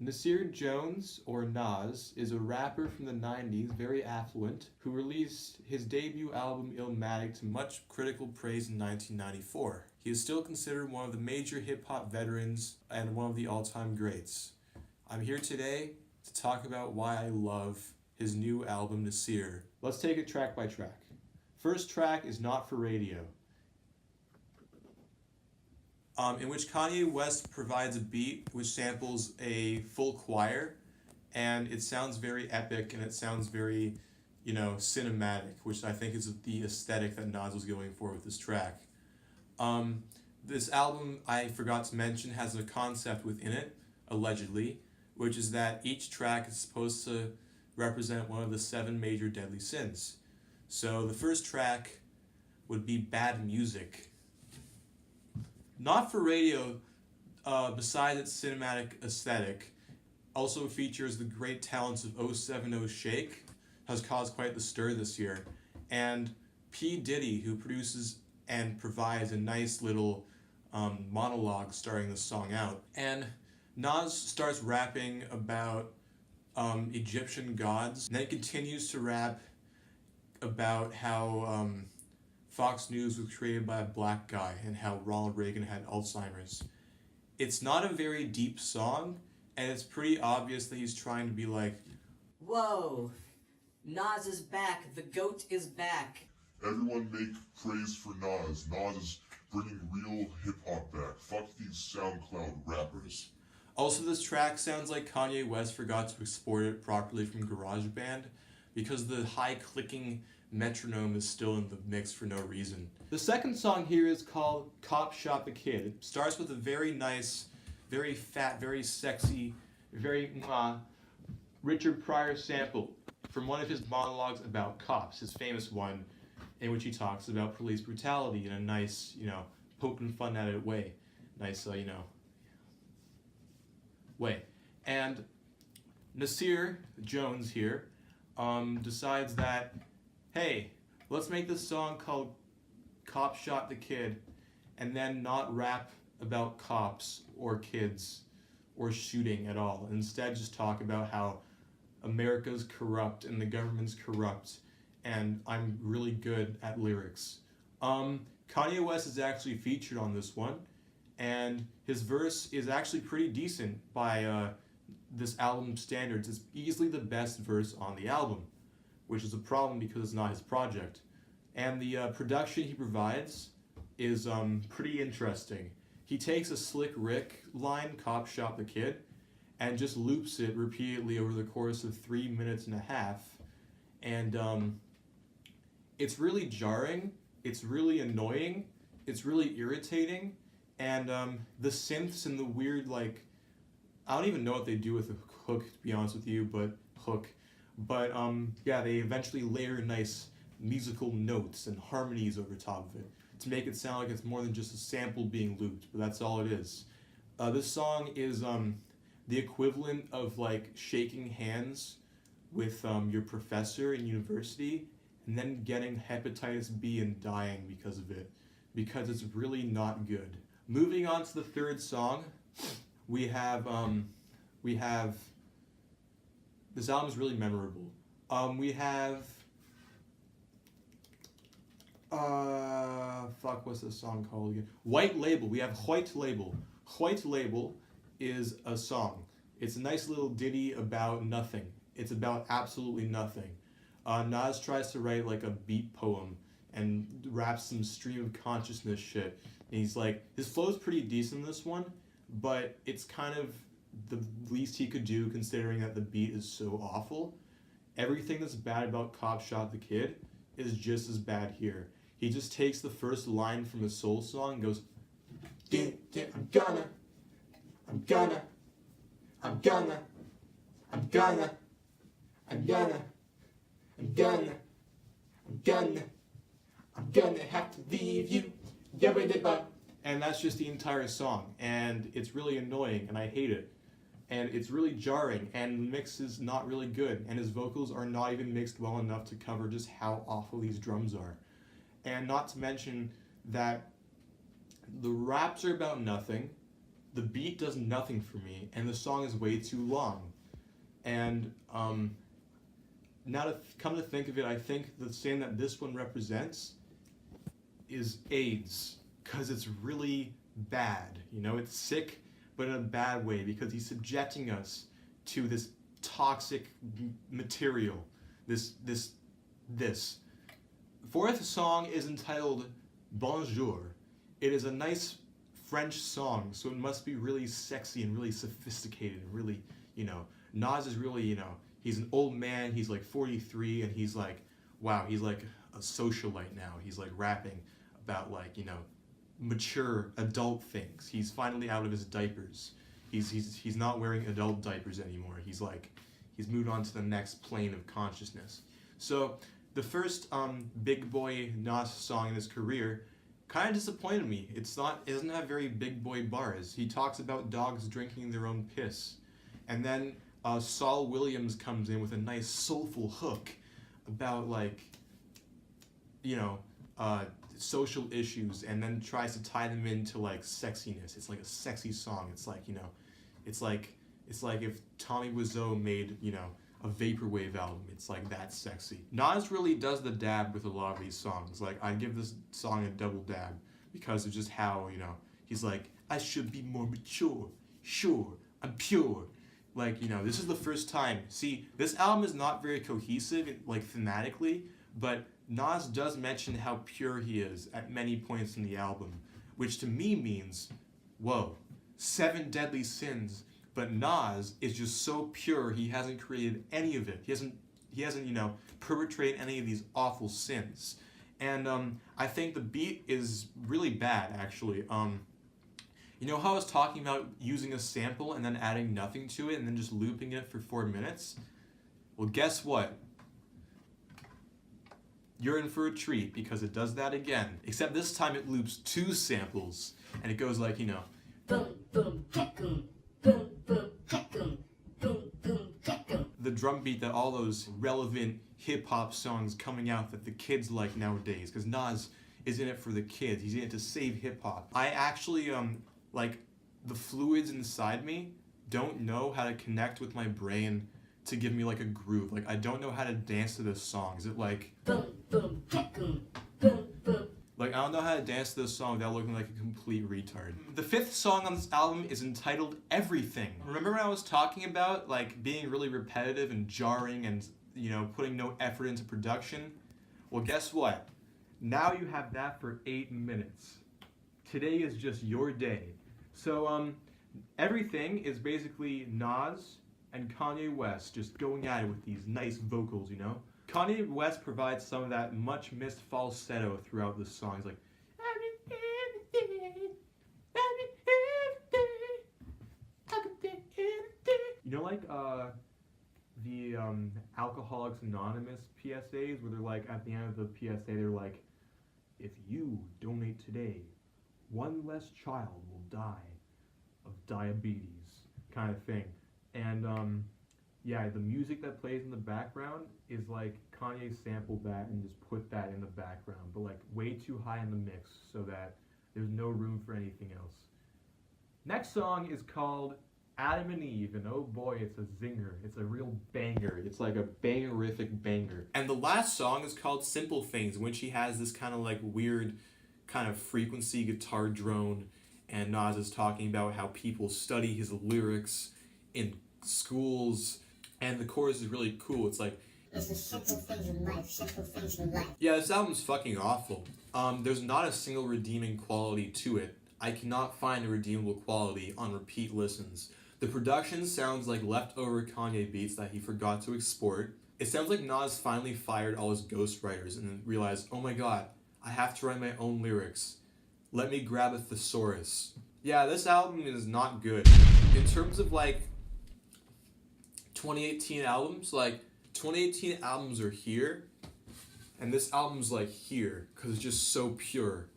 Nasir Jones, or Nas, is a rapper from the 90s, very affluent, who released his debut album Illmatic to much critical praise in 1994. He is still considered one of the major hip-hop veterans and one of the all-time greats. I'm here today to talk about why I love his new album, Nasir. Let's take it track by track. First track is Not for Radio, in which Kanye West provides a beat which samples a full choir, and it sounds very epic and it sounds very, cinematic, which I think is the aesthetic that Nas was going for with this track. This album, I forgot to mention, has a concept within it, allegedly, which is that each track is supposed to represent one of the 7 major deadly sins. So the first track would be Bad Music. Not for Radio, besides its cinematic aesthetic, also features the great talents of 070 Shake, has caused quite the stir this year, and P. Diddy, who produces and provides a nice little monologue starting the song out. And Nas starts rapping about Egyptian gods, and then continues to rap about how Fox News was created by a black guy and how Ronald Reagan had Alzheimer's. It's not a very deep song, and it's pretty obvious that he's trying to be like, whoa, Nas is back, the GOAT is back. Everyone make praise for Nas. Nas is bringing real hip-hop back. Fuck these SoundCloud rappers. Also, this track sounds like Kanye West forgot to export it properly from GarageBand because the high clicking metronome is still in the mix for no reason. The second song here is called Cop Shot the Kid. It starts with a very nice, very fat, very sexy, very Richard Pryor sample from one of his monologues about cops, his famous one in which he talks about police brutality in a nice, poking fun at it way. Nice, way. And Nasir Jones here decides that, hey, let's make this song called Cop Shot the Kid and then not rap about cops or kids or shooting at all. Instead, just talk about how America's corrupt and the government's corrupt and I'm really good at lyrics. Kanye West is actually featured on this one, and his verse is actually pretty decent by this album standards. It's easily the best verse on the album, which is a problem because it's not his project. And the production he provides is pretty interesting. He takes a Slick Rick line, Cop Shot the Kid, and just loops it repeatedly over the course of 3 minutes and a half. And it's really jarring, it's really annoying, it's really irritating, and the synths and the weird, I don't even know what they do with the hook, to be honest with you, but yeah, they eventually layer nice musical notes and harmonies over top of it to make it sound like it's more than just a sample being looped, but that's all it is. This song is the equivalent of shaking hands with your professor in university and then getting hepatitis B and dying because of it, because it's really not good. Moving on to the third song, we have this album is really memorable. We have what's this song called again? White Label. We have White Label. White Label is a song. It's a nice little ditty about nothing. It's about absolutely nothing. Nas tries to write a beat poem and raps some stream of consciousness shit. And he's his flow's pretty decent in this one, but it's kind of the least he could do considering that the beat is so awful. Everything that's bad about Cop Shot the Kid is just as bad here. He just takes the first line from a soul song and goes, I'm gonna have to leave you. And that's just the entire song, and it's really annoying, and I hate it. And it's really jarring, and the mix is not really good, and his vocals are not even mixed well enough to cover just how awful these drums are. And not to mention that the raps are about nothing, the beat does nothing for me, and the song is way too long. And now to come to think of it, I think the sin that this one represents is AIDS, because it's really bad. You know, it's sick, but in a bad way, because he's subjecting us to this toxic material. This. Fourth song is entitled Bonjour. It is a nice French song, so it must be really sexy and really sophisticated and really, you know, Nas is really, you know, he's an old man, he's like 43, and he's like, wow, he's like a socialite now. He's like rapping about like, you know, mature adult things. He's finally out of his diapers. He's not wearing adult diapers anymore. He's moved on to the next plane of consciousness. So the first big boy Nas song in his career kind of disappointed me. It doesn't have very big boy bars. He talks about dogs drinking their own piss, and then Saul Williams comes in with a nice soulful hook about like, you know, social issues, and then tries to tie them into like sexiness. It's like a sexy song. It's like, you know, it's like if Tommy Wiseau made, you know, a vaporwave album. It's like that sexy. Nas really does the dab with a lot of these songs. Like, I give this song a double dab because of just how, you know, he's like, I should be more mature. Sure, I'm pure. Like, you know, this is the first time. See, this album is not very cohesive, like, thematically, but Nas does mention how pure he is at many points in the album, which to me means, whoa, 7 deadly sins. But Nas is just so pure, he hasn't created any of it. He hasn't, you know, perpetrated any of these awful sins. And I think the beat is really bad, actually. You know how I was talking about using a sample and then adding nothing to it and then just looping it for 4 minutes? Well, guess what? You're in for a treat, because it does that again. Except this time it loops 2 samples, and it goes like, you know, Boom, boom, boom, boom, boom, boom, boom, boom. The drum beat that all those relevant hip-hop songs coming out that the kids like nowadays, because Nas is in it for the kids. He's in it to save hip-hop. I actually, like, the fluids inside me don't know how to connect with my brain to give me, like, a groove. Like, I don't know how to dance to this song. Is it like... Boom, boom, boom, boom, boom. Like, I don't know how to dance to this song without looking like a complete retard. The 5th song on this album is entitled Everything. Remember when I was talking about, like, being really repetitive and jarring and, you know, putting no effort into production? Well, guess what? Now you have that for 8 minutes. Today is just your day. So, Everything is basically Nas and Kanye West just going at it with these nice vocals, you know? Kanye West provides some of that much missed falsetto throughout this song. He's like, you know, like the Alcoholics Anonymous PSAs, where they're like, at the end of the PSA, they're like, if you donate today, 1 less child will die of diabetes, kind of thing. And yeah, the music that plays in the background is like Kanye sampled that and just put that in the background, but like way too high in the mix so that there's no room for anything else. Next song is called Adam and Eve, and oh boy, it's a zinger. It's a real banger. It's like a bangerific banger. And the last song is called Simple Things, in which he has this kind of like weird kind of frequency guitar drone, and Nas is talking about how people study his lyrics in schools, and the chorus is really cool. It's like, it's the simple things in life, simple things in life. yeah, this album's fucking awful. There's not a single redeeming quality to it. I cannot find a redeemable quality on repeat listens. The production sounds like leftover Kanye beats that he forgot to export. It sounds like Nas finally fired all his ghostwriters and then realized, oh my god, I have to write my own lyrics. Let me grab a thesaurus. Yeah, this album is not good. In terms of like 2018 albums, like 2018 albums are here, and this album's like here, because it's just so pure.